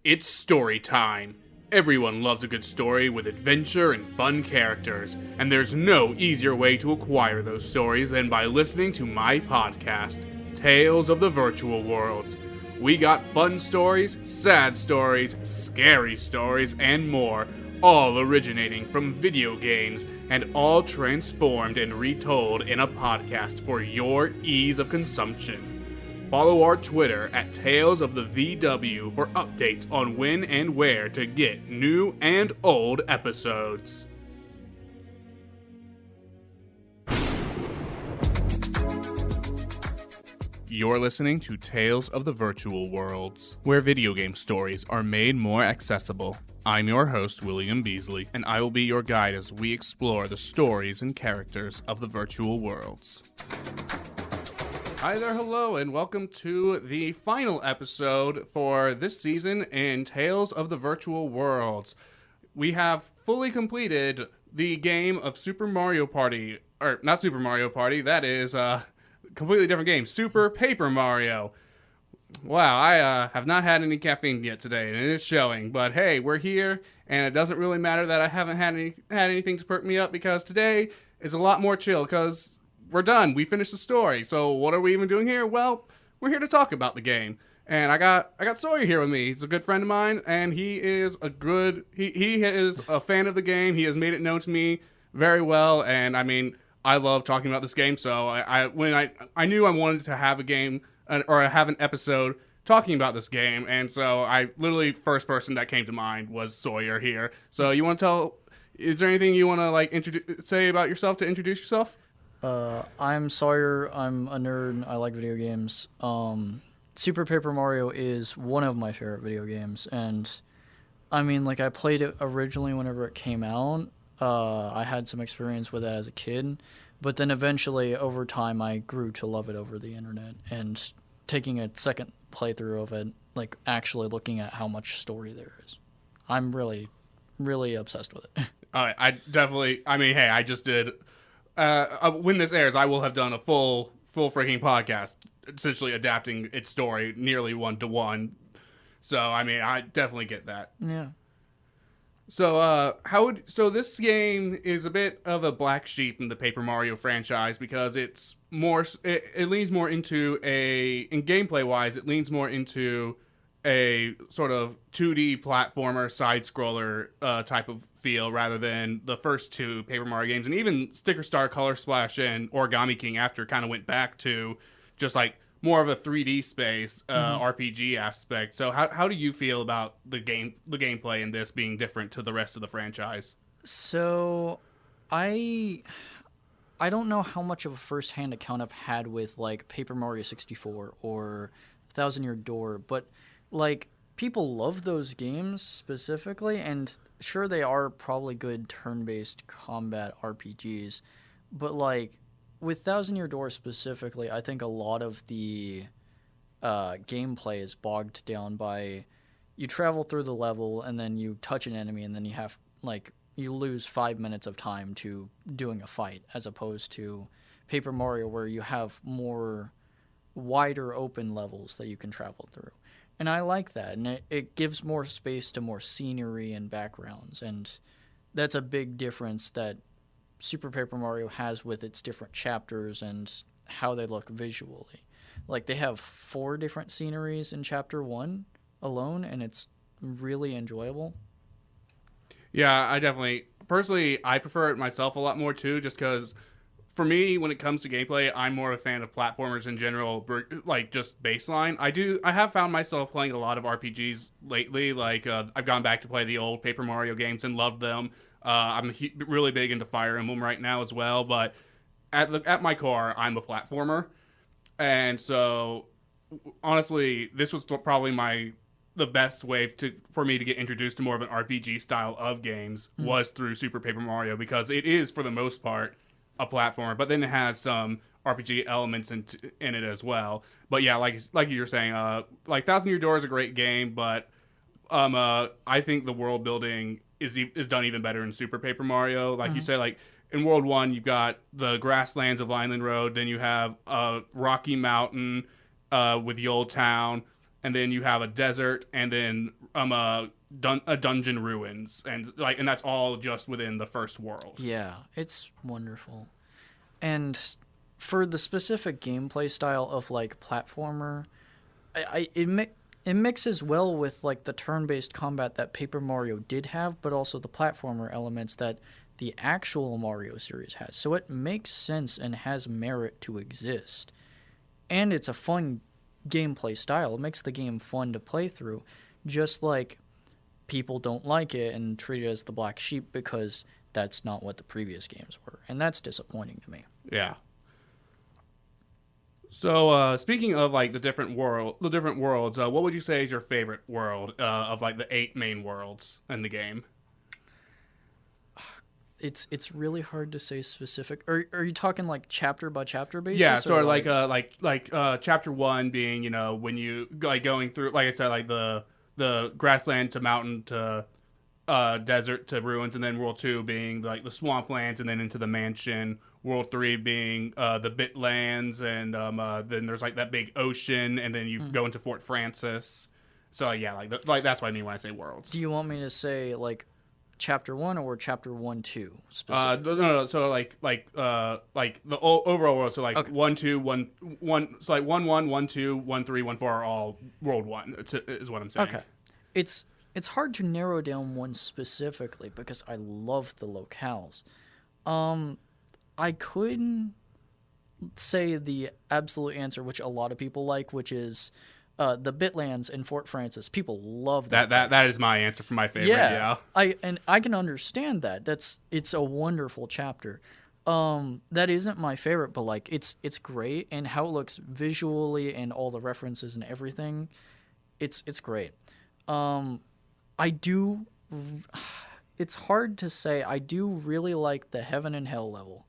It's story time. Everyone loves a good story with adventure and fun characters, and there's no easier way to acquire those stories than by listening to my podcast, Tales of the Virtual Worlds. We got fun stories, sad stories, scary stories, and more, all originating from video games, and all transformed and retold in a podcast for your ease of consumption. Follow our Twitter at Tales of the VW for updates on when and where to get new and old episodes. You're listening to Tales of the Virtual Worlds, where video game stories are made more accessible. I'm your host, William Beasley, and I will be your guide as we explore the stories and characters of the virtual worlds. Hi there, hello, and welcome to the final episode for this season in Tales of the Virtual Worlds. We have fully completed the game of Super Mario Party, or not Super Mario Party, that is a completely different game, Super Paper Mario. Wow, I have not had any caffeine yet today, and it is showing, but hey, we're here, and it doesn't really matter that I haven't had anything to perk me up, because today is a lot more chill, because we're done. We finished the story. So what are we even doing here? Well, we're here to talk about the game. And I got Sawyer here with me. He's a good friend of mine, and he is he is a fan of the game. He has made it known to me very well, and I mean, I love talking about this game. So when I knew I wanted to have a game or have an episode talking about this game, and so I literally first person that came to mind was Sawyer here. So you want to tell? Is there anything you want to say about yourself to introduce yourself? I'm Sawyer. I'm a nerd. I like video games. Super Paper Mario is one of my favorite video games, and I mean, like, I played it originally whenever it came out. I had some experience with it as a kid, but then eventually, over time, I grew to love it over the internet, and taking a second playthrough of it, like, actually looking at how much story there is. I'm really, really obsessed with it. I just did... when this airs, I will have done a full freaking podcast, essentially adapting its story nearly 1-to-1. So, I mean, I definitely get that. Yeah. So, this game is a bit of a black sheep in the Paper Mario franchise because it leans more into in gameplay wise, it leans more into a sort of 2D platformer, side-scroller type of feel rather than the first two Paper Mario games. And even Sticker Star, Color Splash, and Origami King after kind of went back to just like more of a 3D space RPG aspect. So how do you feel about the gameplay in this being different to the rest of the franchise? So I don't know how much of a first-hand account I've had with like Paper Mario 64 or Thousand Year Door, but like, people love those games specifically, and sure, they are probably good turn-based combat RPGs, but like, with Thousand Year Door specifically, I think a lot of the gameplay is bogged down by you travel through the level, and then you touch an enemy, and then you have, like, you lose 5 minutes of time to doing a fight, as opposed to Paper Mario, where you have more wider open levels that you can travel through. And I like that, and it gives more space to more scenery and backgrounds, and that's a big difference that Super Paper Mario has with its different chapters and how they look visually. Like, they have 4 different sceneries in Chapter 1 alone, and it's really enjoyable. Yeah, personally, I prefer it myself a lot more too, just because for me, when it comes to gameplay, I'm more a fan of platformers in general, like just baseline. I have found myself playing a lot of RPGs lately. Like I've gone back to play the old Paper Mario games and loved them. I'm really big into Fire Emblem right now as well. But at my core, I'm a platformer, and so honestly, this was probably the best way for me to get introduced to more of an RPG style of games was through Super Paper Mario, because it is, for the most part, a platformer, but then it has some RPG elements in it as well. But yeah, like you were saying, like Thousand Year Door is a great game, but I think the world building is done even better in Super Paper Mario. Like you said, like in World 1, you've got the grasslands of Lineland Road, then you have Rocky Mountain with the old town, and then you have a desert, and then a dungeon ruins, and that's all just within the first world. Yeah, it's wonderful. And for the specific gameplay style of like platformer, it mixes well with like the turn-based combat that Paper Mario did have, but also the platformer elements that the actual Mario series has. So it makes sense and has merit to exist. And it's a fun gameplay style. It makes the game fun to play through, just like people don't like it and treat it as the black sheep because that's not what the previous games were. And that's disappointing to me. Yeah. So, speaking of like the different worlds, what would you say is your favorite world of like the 8 main worlds in the game? It's really hard to say specific. Are you talking like chapter by chapter basis? Yeah, sort of like chapter 1 being, when you like going through, like I said, like the grassland to mountain to desert to ruins, and then world 2 being like the swamplands and then into the mansion. World 3 being the Bitlands, and then there's like that big ocean, and then you go into Fort Francis. So yeah, like that's what I mean when I say worlds. Do you want me to say like chapter 1 or chapter 1-2 specifically? No. So like the overall world. So like Okay. 1, 2, 1, 1. So like 1, 1, 1, 2, 1, 3, 1, 4 are all world 1. Is what I'm saying. Okay. It's hard to narrow down one specifically because I love the locales. I couldn't say the absolute answer, which a lot of people like, which is the Bitlands in Fort Francis. People love that. That is my answer for my favorite. Yeah. I can understand that. It's a wonderful chapter. That isn't my favorite, but like it's great, and how it looks visually and all the references and everything, it's great. I do. It's hard to say. I do really like the Heaven and Hell level.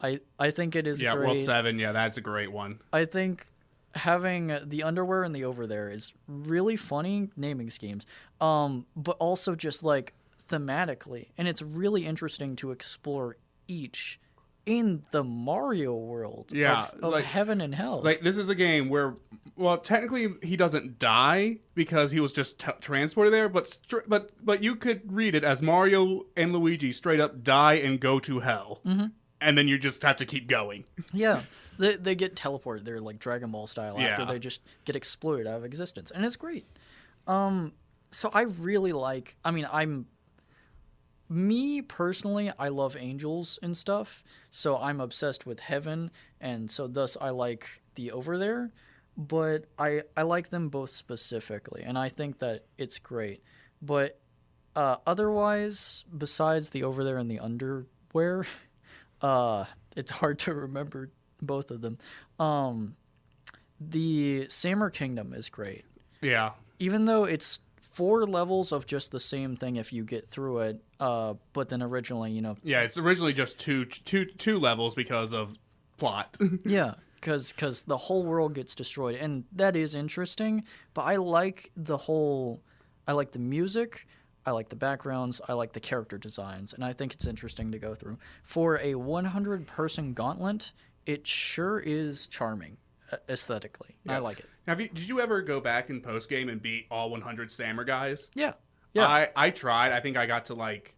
I think it is great. World 7. Yeah, that's a great one. I think having the underwear and the over there is really funny naming schemes. But also just like thematically, and it's really interesting to explore each in the Mario world of like, Heaven and Hell. Like this is a game where, well, technically he doesn't die because he was just transported there, but you could read it as Mario and Luigi straight up die and go to hell. Mm-hmm. And then you just have to keep going. Yeah. They get teleported. They're like Dragon Ball style after they just get exploded out of existence. And it's great. So I really like... I mean, me, personally, I love angels and stuff. So I'm obsessed with heaven. And so thus I like the over there. But I like them both specifically. And I think that it's great. But otherwise, besides the over there and the underwear... it's hard to remember both of them. The Samur Kingdom is great. Yeah. Even though it's 4 levels of just the same thing if you get through it, but then originally, Yeah, it's originally just two levels because of plot. Yeah, because the whole world gets destroyed, and that is interesting, but I like the music, I like the backgrounds, I like the character designs, and I think it's interesting to go through. For a 100-person gauntlet, it sure is charming aesthetically. Yeah. I like it. Did you ever go back in post-game and beat all 100 Stammer guys? Yeah. I tried. I think I got to like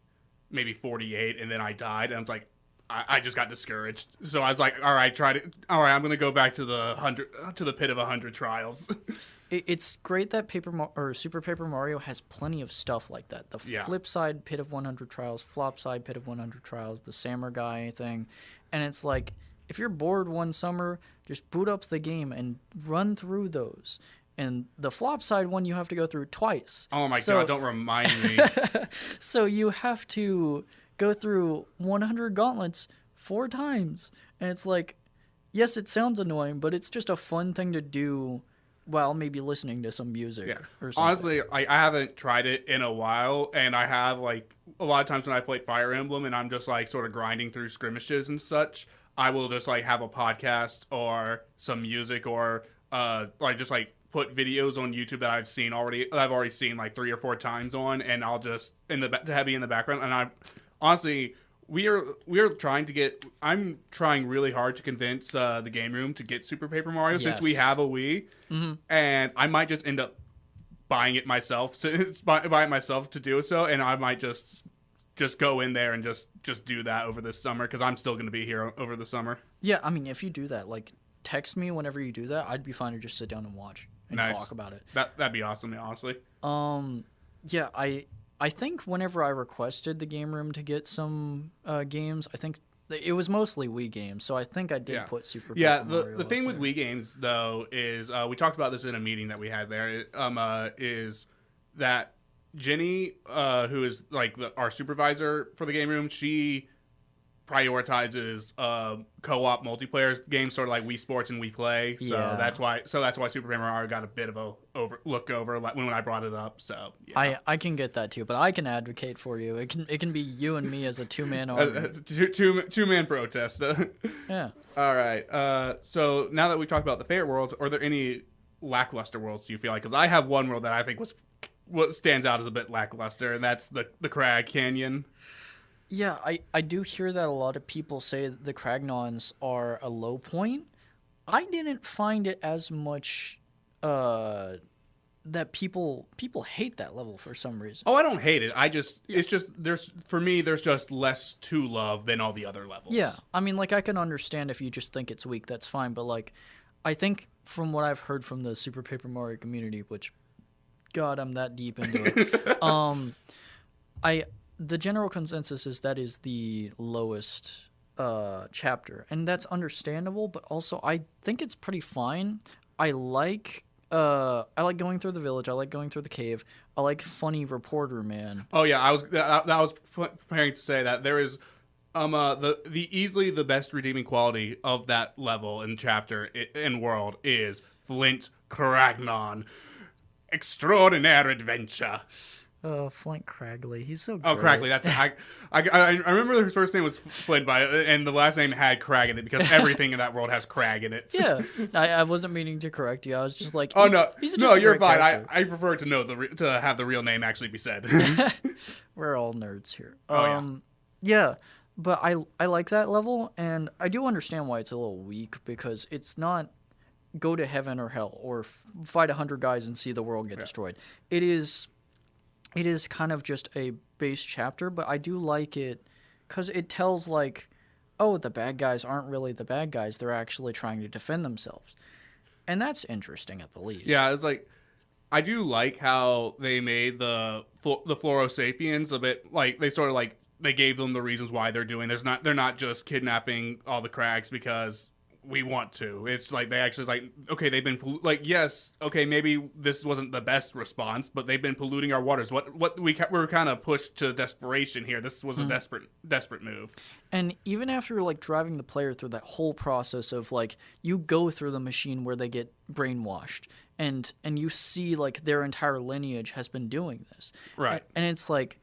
maybe 48, and then I died, and I was like, I just got discouraged. So I was like, all right, I'm going to go back to the pit of 100 trials. It's great that Super Paper Mario has plenty of stuff like that. The flip side pit of 100 trials, flop side pit of 100 trials, the Samur guy thing. And it's like, if you're bored one summer, just boot up the game and run through those. And the flop side one you have to go through twice. Oh my God, don't remind me. So you have to go through 100 gauntlets 4 times. And it's like, yes, it sounds annoying, but it's just a fun thing to do while maybe listening to some music or something. Honestly, I haven't tried it in a while, and I have, like, a lot of times when I play Fire Emblem and I'm just, like, sort of grinding through skirmishes and such, I will just, like, have a podcast or some music or, just, like, put videos on YouTube that I've already seen, like, 3 or 4 times on, and I'll just, to be in the background, and honestly, we are trying to get. I'm trying really hard to convince the game room to get Super Paper Mario since we Yes. have a Wii, and I might just end up buying it myself to buy it myself to do so, and I might just go in there and just do that over this summer because I'm still going to be here over the summer. Yeah, I mean, if you do that, like, text me whenever you do that. I'd be fine to just sit down and watch and Nice. talk about it. That'd be awesome, honestly. Yeah, I think whenever I requested the game room to get some games, I think it was mostly Wii games, so I think I did put Super Yeah, Paper Mario the up thing with there. Wii games though is we talked about this in a meeting that we had there. Is that Jenny, who is like our supervisor for the game room, she prioritizes co-op multiplayer games, sort of like Wii Sports and Wii Play. So Yeah. that's why Super Paper Mario got a bit of a look over like when I brought it up. So yeah. I can get that too, but I can advocate for you. It can be you and me as a 2-man army. Two-man protest. Yeah. All right. So now that we've talked about the favorite worlds, are there any lackluster worlds do you feel like? Because I have one world that I think was what stands out as a bit lackluster, and that's the Crag Canyon. Yeah, I do hear that a lot of people say the Cragnons are a low point. I didn't find it as much that people hate that level for some reason. Oh, I don't hate it. It's just there's just less to love than all the other levels. Yeah, I mean, like, I can understand if you just think it's weak, that's fine. But, like, I think from what I've heard from the Super Paper Mario community, which, God, I'm that deep into it, the general consensus is that is the lowest chapter, and that's understandable. But also, I think it's pretty fine. I like going through the village. I like going through the cave. I like funny reporter man. Oh yeah, I was preparing to say that there is the easily the best redeeming quality of that level and chapter and world is Flint Cragnon, extraordinary adventure. Oh, Flint Cragley, he's so. Oh, great. Crackley. That's I remember his first name was Flint, and the last name had Crag in it because everything in that world has Crag in it. Yeah, I wasn't meaning to correct you. I was just like, Oh no, he's no, just a you're great fine. character. I prefer to know to have the real name actually be said. We're all nerds here. Oh, Yeah, but I like that level, and I do understand why it's a little weak because it's not go to heaven or hell or fight 100 guys and see the world get destroyed. It is kind of just a base chapter, but I do like it because it tells, like, oh, the bad guys aren't really the bad guys. They're actually trying to defend themselves. And that's interesting at the least. Yeah, it's like I do like how they made the Floro Sapiens a bit like they sort of like they gave them the reasons why they're doing. They're not just kidnapping all the Crags because we want to. It's like they actually like okay, they've been like yes, okay, maybe this wasn't the best response, but they've been polluting our waters. What we were kind of pushed to desperation here. This was a desperate move. And even after, like, driving the player through that whole process of, like, you go through the machine where they get brainwashed and you see, like, their entire lineage has been doing this. Right. And it's like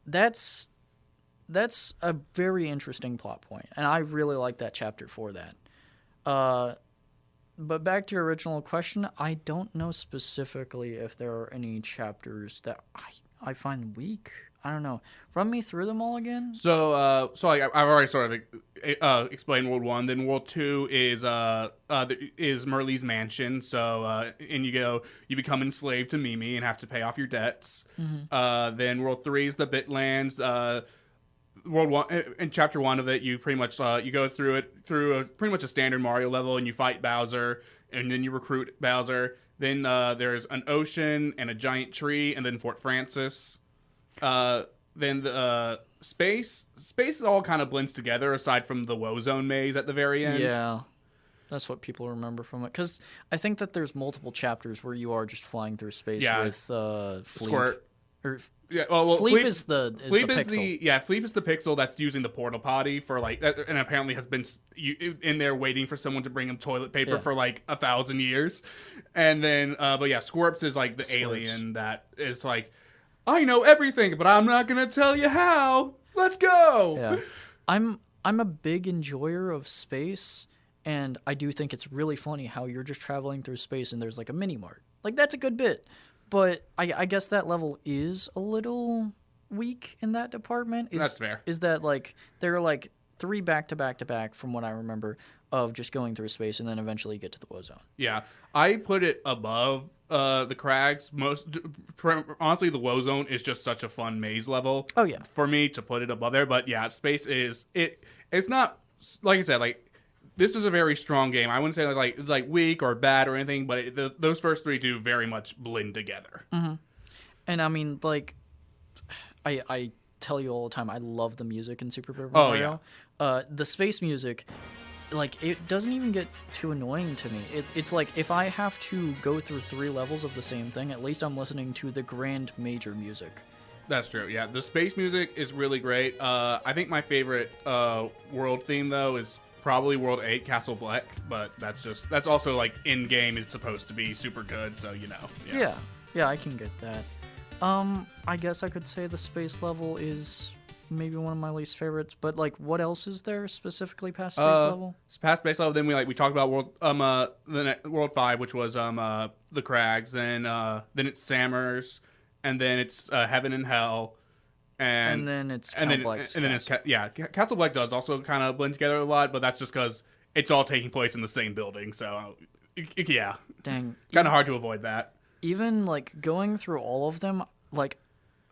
that's a very interesting plot point, and I really like that chapter for that. But back to your original question, I don't know specifically if there are any chapters that I find weak. I don't know. Run me through them all again. So like I've already sort of explained World 1. Then World 2 is Merlee's mansion. So and you become enslaved to Mimi and have to pay off your debts. Then World 3 is the Bitlands. World 1 in Chapter 1 of it, you pretty much you go through pretty much a standard Mario level, and you fight Bowser, and then you recruit Bowser. Then there's an ocean and a giant tree, and then Fort Francis. Then the space all kind of blends together, aside from the Woe Zone maze at the very end. Yeah, that's what people remember from it. Because I think that there's multiple chapters where you are just flying through space with Fleep. Squirt. Or Yeah, well, Fleep is the pixel. Fleep is the pixel that's using the portal potty for like, and apparently has been in there waiting for someone to bring him toilet paper for like 1,000 years, and then but yeah, Squirps is like the alien that is like, I know everything, but I'm not gonna tell you how. Let's go. Yeah, I'm a big enjoyer of space, and I do think it's really funny how you're just traveling through space and there's like a mini mart. Like, that's a good bit. But I guess that level is a little weak in that department. That's fair. Is that like there are like 3 back to back to back from what I remember of just going through space and then eventually get to the Woe Zone. Yeah, I put it above the Crags. Honestly, the Woe Zone is just such a fun maze level. Oh yeah. For me to put it above there, but yeah, space is it. It's not like I said. Like this is a very strong game. I wouldn't say it's like weak or bad or anything, but those first 3 do very much blend together. Mm-hmm. And I mean, like, I tell you all the time, I love the music in Super Paper Mario. Yeah. The space music, like, it doesn't even get too annoying to me. It's like if I have to go through 3 levels of the same thing, at least I'm listening to the grand major music. That's true. Yeah, the space music is really great. I think my favorite world theme though is probably World 8, Castle Black, but that's also like in game. It's supposed to be super good, so you know. Yeah, I can get that. I guess I could say the space level is maybe one of my least favorites, but like, what else is there specifically past space level? Past space level, then we talked about World 5, which was the Crags, then it's Sammer's, and then it's Heaven and Hell, and then it's Castle Black does also kind of blend together a lot, but that's just because it's all taking place in the same building, so yeah, dang, kind of hard to avoid that. Even like going through all of them, like,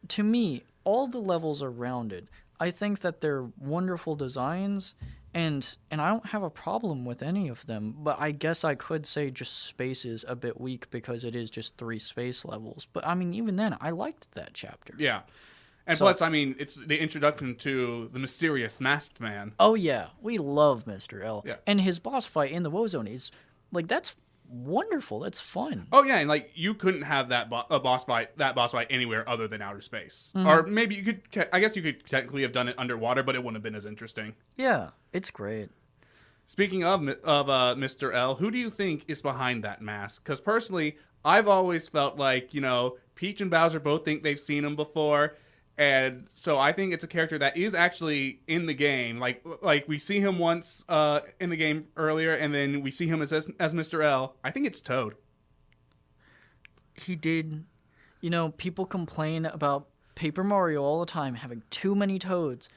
to me, all the levels are rounded. I think that they're wonderful designs, and I don't have a problem with any of them, but I guess I could say just space is a bit weak because it is just 3 space levels. But I mean, even then, I liked that chapter. Yeah. And plus, I mean, it's the introduction to the mysterious masked man. Oh yeah, we love Mr. L. Yeah. And his boss fight in the Woe Zone is, like, that's wonderful. That's fun. Oh yeah, and like you couldn't have that boss fight anywhere other than outer space. Or maybe you could. I guess you could technically have done it underwater, but it wouldn't have been as interesting. Yeah, it's great. Speaking of Mr. L, who do you think is behind that mask? Because personally, I've always felt like, you know, Peach and Bowser both think they've seen him before. And so I think it's a character that is actually in the game. Like we see him once in the game earlier, and then we see him as Mr. L. I think it's Toad. He did. You know, people complain about Paper Mario all the time having too many Toads.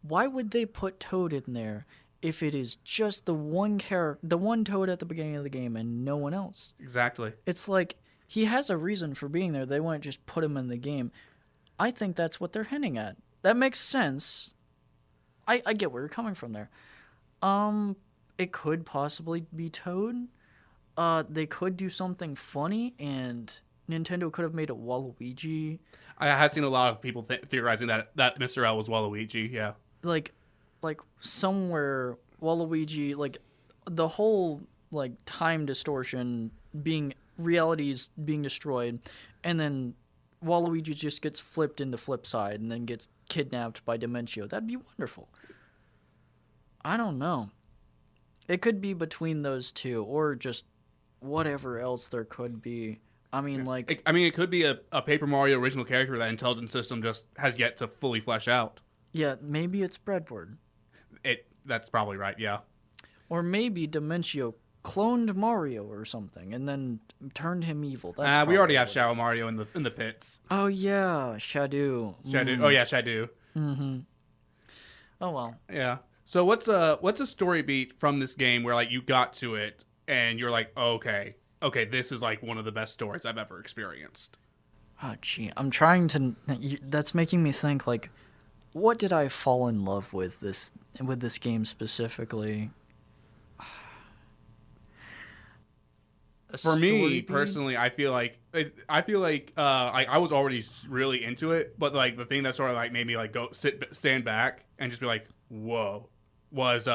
Why would they put Toad in there if it is just the one Toad at the beginning of the game and no one else? Exactly. It's like he has a reason for being there. They wouldn't just put him in the game. I think that's what they're hinting at. That makes sense. I get where you're coming from there. It could possibly be Toad. They could do something funny, and Nintendo could have made a Waluigi. I have seen a lot of people theorizing that Mr. L was Waluigi. Yeah. Like somewhere Waluigi, like the whole like time distortion realities being destroyed, and then Waluigi just gets flipped into Flipside and then gets kidnapped by Dimentio. That'd be wonderful. I don't know. It could be between those two, or just whatever else there could be. I mean, like... it could be a Paper Mario original character that Intelligent System just has yet to fully flesh out. Yeah, maybe it's Breadboard. That's probably right, yeah. Or maybe Dimentio cloned Mario or something and then turned him evil. We already have Shadow Mario in the pits. Oh yeah, Shadow. Oh yeah, Shadow. Mm-hmm. Oh well. Yeah. So what's a story beat from this game where like you got to it and you're like, okay, this is like one of the best stories I've ever experienced. Oh gee, I'm trying to. That's making me think like, what did I fall in love with this game specifically? For me personally, I feel like I was already really into it, but like the thing that sort of like made me like stand back and just be like, whoa, was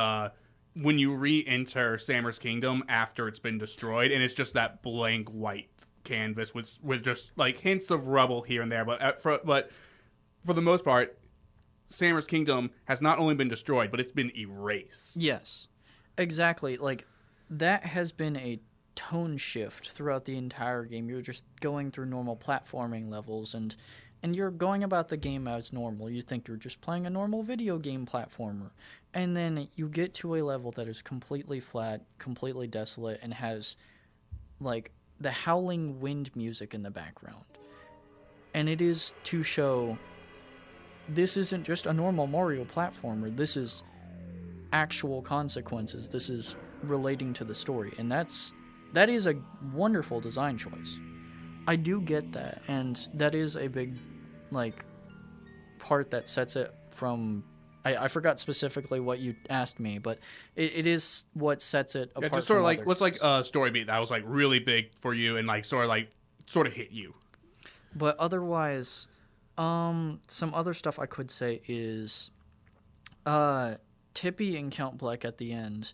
when you re-enter Sammer's Kingdom after it's been destroyed, and it's just that blank white canvas with just like hints of rubble here and there, but for the most part, Sammer's Kingdom has not only been destroyed, but it's been erased. Yes, exactly. Like that has been a tone shift throughout the entire game. You're just going through normal platforming levels and you're going about the game as normal. You think you're just playing a normal video game platformer. And then you get to a level that is completely flat, completely desolate, and has like the howling wind music in the background. And it is to show this isn't just a normal Mario platformer. This is actual consequences. This is relating to the story, and that is a wonderful design choice. I do get that, and that is a big, like, part that sets it from. I forgot specifically what you asked me, but it is what sets it apart. Yeah, just sort of from like other what's like games. a story beat that was like really big for you and like sort of hit you. But otherwise, some other stuff I could say is, Tippy and Count Bleck at the end,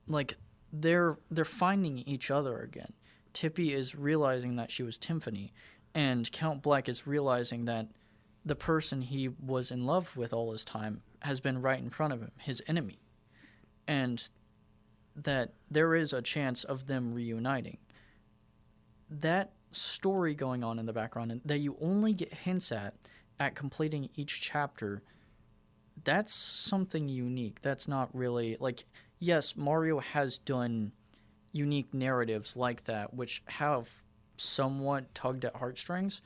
like they're finding each other again. Tippy is realizing that she was Timpani, and Count Bleck is realizing that the person he was in love with all this time has been right in front of him, his enemy, and that there is a chance of them reuniting. That story going on in the background and that you only get hints at completing each chapter, that's something unique. That's not really like, yes, Mario has done unique narratives like that which have somewhat tugged at heartstrings,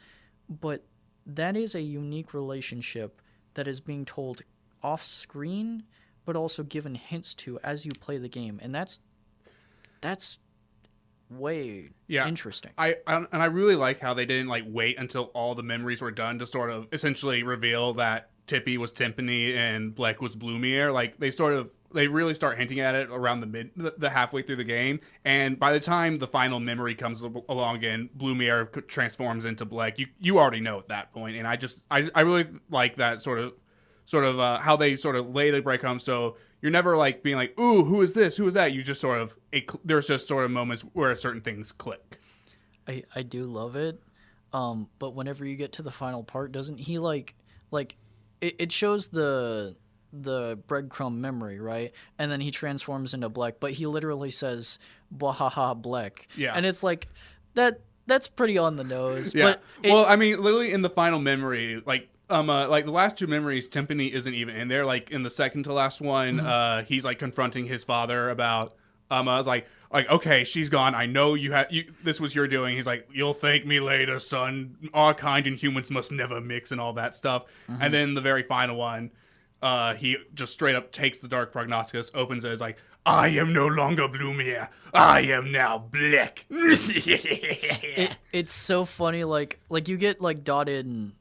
but that is a unique relationship that is being told off screen but also given hints to as you play the game, and that's way interesting. And I really like how they didn't like wait until all the memories were done to sort of essentially reveal that Tippy was Timpani and Bleck was Blumiere. Like they really start hinting at it around the halfway through the game, and by the time the final memory comes along again, Blumiere transforms into Bleck. You already know at that point, and I really like that sort of how they sort of lay the breadcrumbs. So you're never like being like, ooh, who is this? Who is that? You just sort of there's just sort of moments where certain things click. I do love it, but whenever you get to the final part, doesn't he like it shows the breadcrumb memory, right? And then he transforms into Bleck, but he literally says "Bwahaha Bleck," Yeah, and it's like that's pretty on the nose. Yeah, but well, I mean, literally in the final memory, like the last two memories, Timpani isn't even in there. Like in the second to last one, he's like confronting his father about like okay, she's gone. I know this was your doing. He's like, you'll thank me later, son. Our kind and humans must never mix and all that stuff. And then the very final one, he just straight up takes the Dark Prognosticus, opens it, is like, I am no longer Blumiere. I am now Bleck. It's so funny. Like you get like dotted and.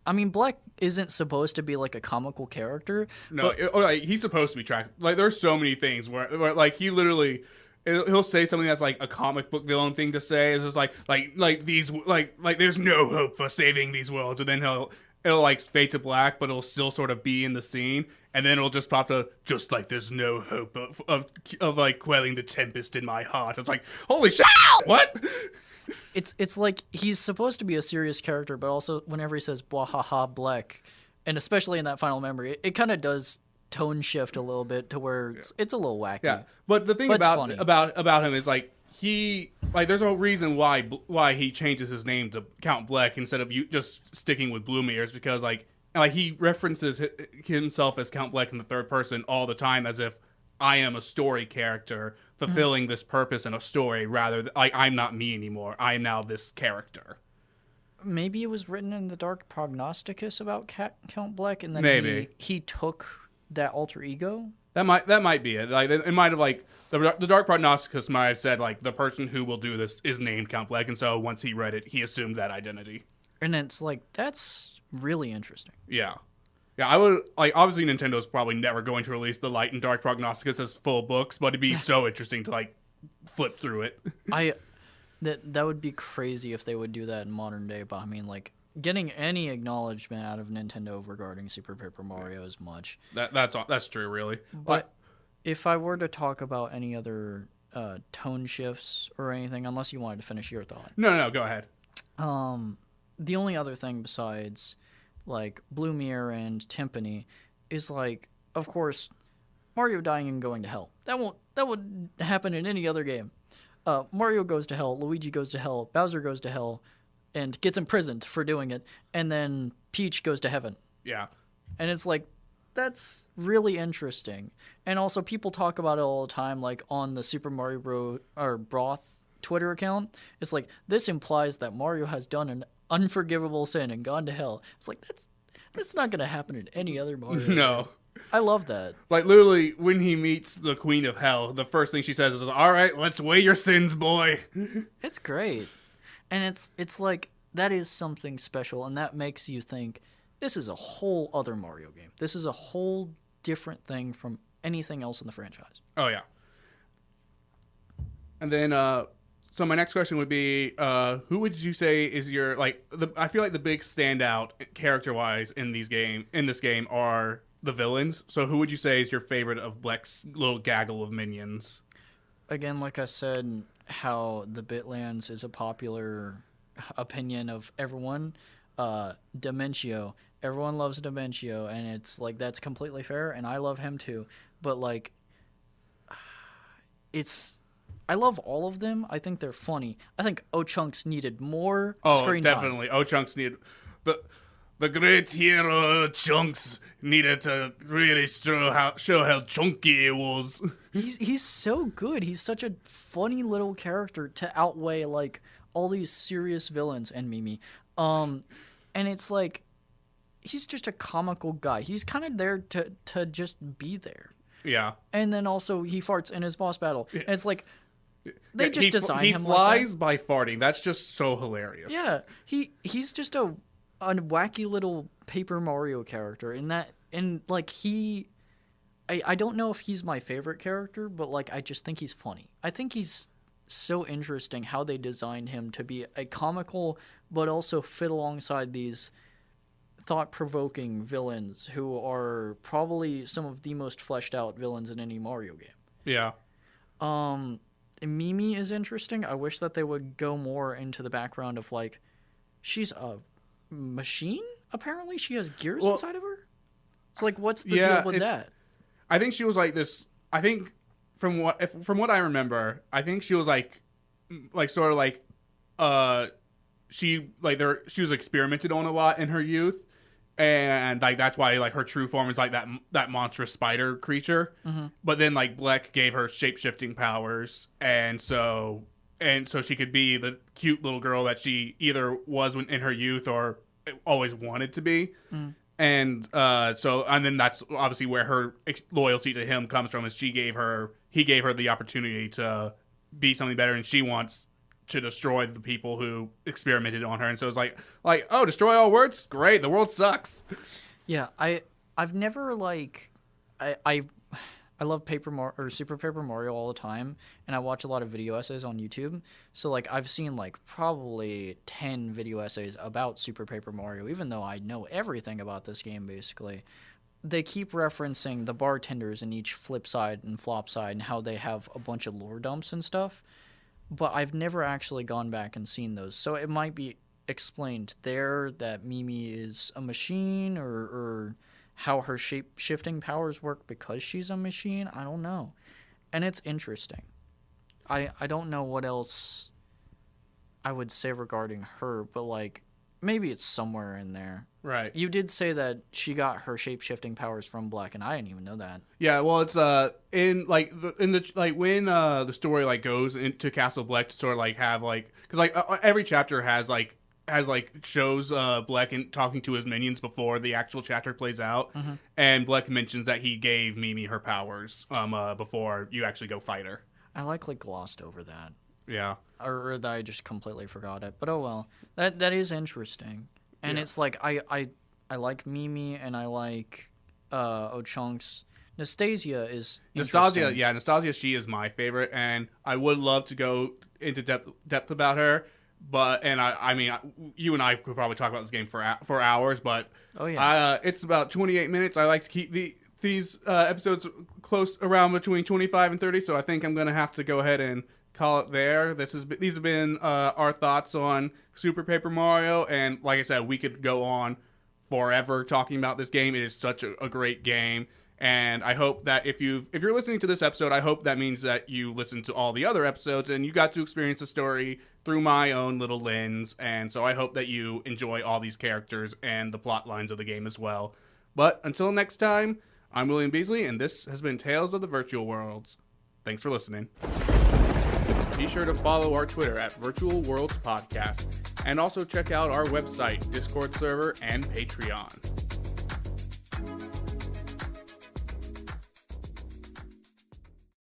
I mean, Bleck isn't supposed to be like a comical character. No, he's supposed to be tracked. Like, there's so many things where like he literally, he'll say something that's like a comic book villain thing to say. It's just like these like there's no hope for saving these worlds, and then it'll like fade to black, but it'll still sort of be in the scene, and then it'll just pop to just like there's no hope of like quelling the tempest in my heart. It's like, holy shit, what? It's like he's supposed to be a serious character, but also whenever he says "Bwahaha Bleck," and especially in that final memory, it kind of does tone shift a little bit to where it's a little wacky. Yeah, but the thing about him is like there's a reason why he changes his name to Count Bleck instead of you just sticking with Blumiere, is because like he references himself as Count Bleck in the third person all the time, as if I am a story character fulfilling this purpose in a story, rather than like I'm not me anymore. I am now this character. Maybe it was written in the Dark Prognosticus about Count Bleck, and then maybe he took that alter ego. That might be it. Like it might have like the Dark Prognosticus might have said like the person who will do this is named Count Bleck, and so once he read it, he assumed that identity. And it's like that's really interesting. Yeah. Yeah, I would like. Obviously, Nintendo's probably never going to release the Light and Dark Prognosticus as full books, but it'd be so interesting to like flip through it. That would be crazy if they would do that in modern day. But I mean, like getting any acknowledgement out of Nintendo regarding Super Paper Mario is much. That's true, really. But if I were to talk about any other tone shifts or anything, unless you wanted to finish your thought. No, go ahead. The only other thing besides like Blumiere and Timpani is like, of course, Mario dying and going to hell. That would happen in any other game. Mario goes to hell, Luigi goes to hell, Bowser goes to hell, and gets imprisoned for doing it, and then Peach goes to heaven. Yeah. And it's like, that's really interesting. And also, people talk about it all the time, like on the Super Mario Bros. Or Broth Twitter account. It's like, this implies that Mario has done an unforgivable sin and gone to hell. It's like, that's not gonna happen in any other Mario game. No. I love that. Like, literally, when he meets the Queen of Hell, the first thing she says is, all right, let's weigh your sins, boy. It's great. And it's like, that is something special, and that makes you think, this is a whole other Mario game. This is a whole different thing from anything else in the franchise. Oh, yeah. And then, so my next question would be, who would you say is your, like, I feel like the big standout character-wise in this game are the villains. So who would you say is your favorite of Bleck's little gaggle of minions? Again, like I said, how the Bitlands is a popular opinion of everyone. Dimentio. Everyone loves Dimentio, and it's like, that's completely fair, and I love him too. But like, I love all of them. I think they're funny. I think Ochunks needed more screen time. Oh, definitely. Ochunks needed the great hero Chunks needed to really show how chunky he was. He's so good. He's such a funny little character to outweigh like all these serious villains and Mimi. And it's like, he's just a comical guy. He's kind of there to just be there. Yeah. And then also he farts in his boss battle. And it's like, they just design him like that. He flies by farting. That's just so hilarious. Yeah. He's just a wacky little Paper Mario character. And like I don't know if he's my favorite character, but like I just think he's funny. I think he's so interesting how they designed him to be a comical but also fit alongside these thought-provoking villains who are probably some of the most fleshed out villains in any Mario game. Yeah. Mimi is interesting. I wish that they would go more into the background of like, she's a machine? Apparently she has gears inside of her? It's like, what's the deal with that? I think she was like this, I think from what I remember, I think she was like sort of like, she was experimented on a lot in her youth. And like that's why like her true form is like that monstrous spider creature. Mm-hmm. But then like Bleck gave her shape-shifting powers, and so she could be the cute little girl that she either was in her youth or always wanted to be. Mm. And then that's obviously where her loyalty to him comes from. Is he gave her the opportunity to be something better, and she wants to destroy the people who experimented on her. And so it's like, oh, destroy all words? Great, the world sucks. Yeah, I've never like I love Super Paper Mario all the time, and I watch a lot of video essays on YouTube. So like I've seen like probably 10 video essays about Super Paper Mario, even though I know everything about this game basically. They keep referencing the bartenders in each flip side and flop side and how they have a bunch of lore dumps and stuff. But I've never actually gone back and seen those. So it might be explained there that Mimi is a machine or how her shape-shifting powers work because she's a machine. I don't know. And it's interesting. I don't know what else I would say regarding her, but like maybe it's somewhere in there. Right. You did say that she got her shape-shifting powers from Bleck, and I didn't even know that. Yeah, well, it's when the story like goes into Castle Bleck to sort of like have like, because like every chapter has shows Bleck and talking to his minions before the actual chapter plays out, mm-hmm. And Bleck mentions that he gave Mimi her powers before you actually go fight her. I like glossed over that. Yeah. Or that I just completely forgot it. But oh well. That is interesting. And yeah. It's like I like Mimi and I like Ochunks. Nastasia is interesting. Nastasia, she is my favorite, and I would love to go into depth about her. But I mean, you and I could probably talk about this game for hours. But it's about 28 minutes. I like to keep these episodes close around between 25 and 30. So I think I'm gonna have to go ahead and call it there. These have been our thoughts on Super Paper Mario, and like I said, we could go on forever talking about this game. It is such a great game, and I hope that if you're listening to this episode, I hope that means that you listened to all the other episodes and you got to experience the story through my own little lens. And so I hope that you enjoy all these characters and the plot lines of the game as well. But until next time, I'm William Beasley, and this has been Tales of the Virtual Worlds. Thanks for listening. Be sure to follow our Twitter at Virtual Worlds Podcast, and also check out our website, Discord server, and Patreon.